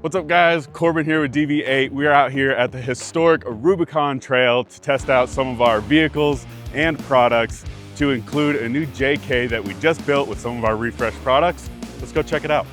What's up guys, Corbin here with DV8. We are out here at the historic Rubicon Trail to test out some of our vehicles and products, to include a new JK that we just built with some of our refreshed products. Let's go check it out.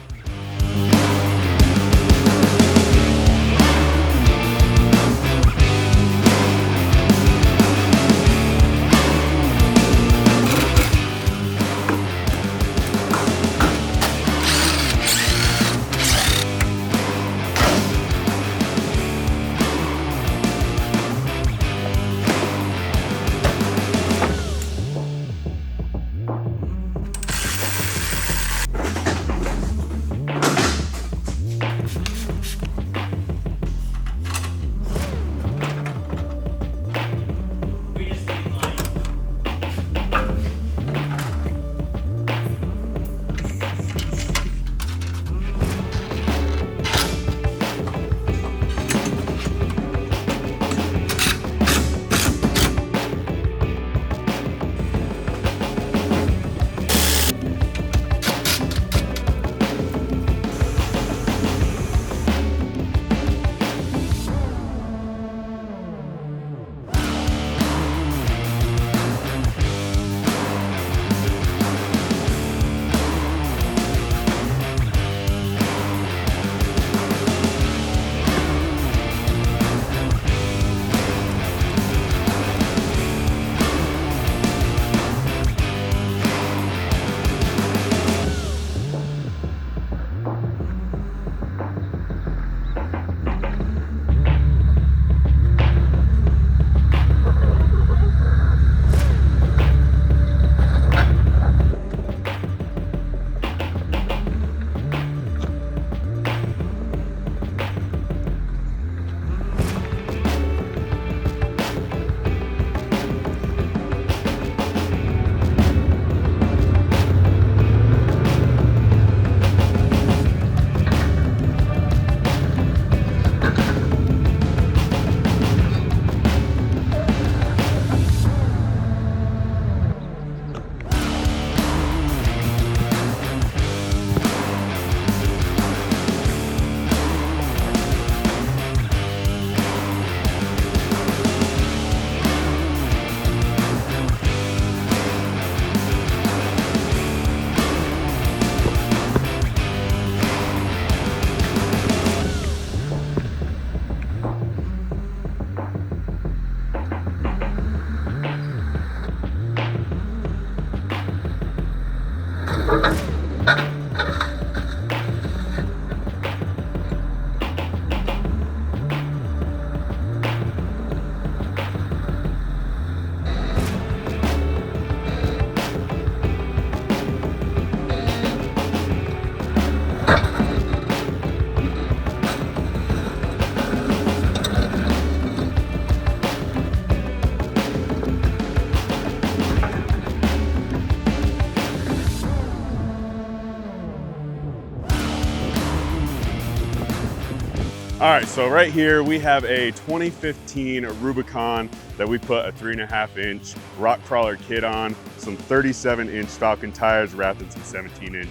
All right, so right here we have a 2015 Rubicon that we put a 3.5-inch rock crawler kit on, some 37-inch Falcon tires wrapped in some 17-inch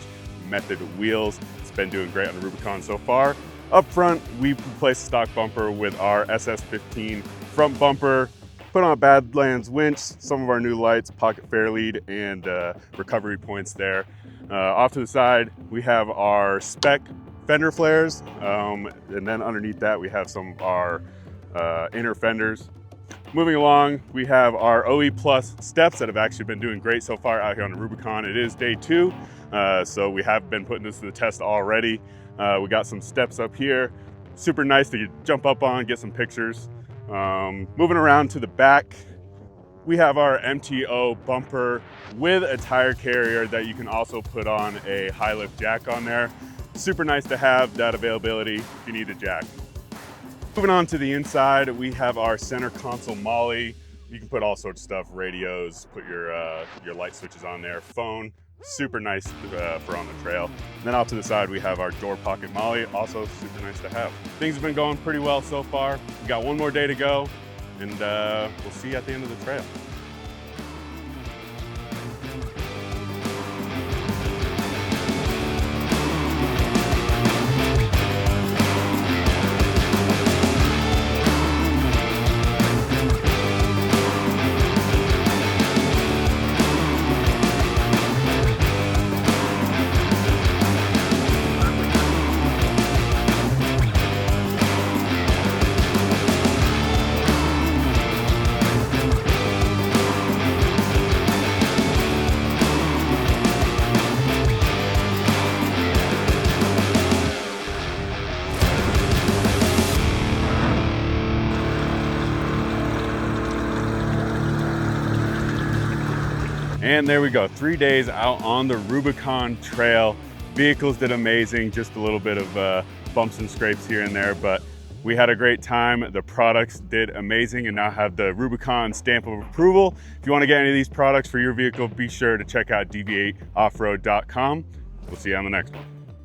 Method wheels. It's been doing great on the Rubicon so far. Up front, we replaced the stock bumper with our SS15 front bumper, put on a Badlands winch, some of our new lights, pocket fair lead, and recovery points there. Off to the side, we have our spec fender flares, and then underneath that we have some of our inner fenders. Moving along, we have our OE Plus steps that have actually been doing great so far out here on the Rubicon. It is day 2, so we have been putting this to the test already. We got some steps up here, super nice to jump up on, get some pictures. Moving around to the back, we have our MTO bumper with a tire carrier that you can also put on a high lift jack on there. Super nice to have that availability if you need a jack. Moving on to the inside, we have our center console molly. You can put all sorts of stuff, radios, put your light switches on there, phone. Super nice for on the trail. And then off to the side, we have our door pocket molly, also super nice to have. Things have been going pretty well so far. We got one more day to go, and we'll see you at the end of the trail. And there we go, 3 days out on the Rubicon Trail. Vehicles did amazing, just a little bit of bumps and scrapes here and there, but we had a great time. The products did amazing and now have the Rubicon stamp of approval. If you want to get any of these products for your vehicle, be sure to check out DV8Offroad.com. We'll see you on the next one.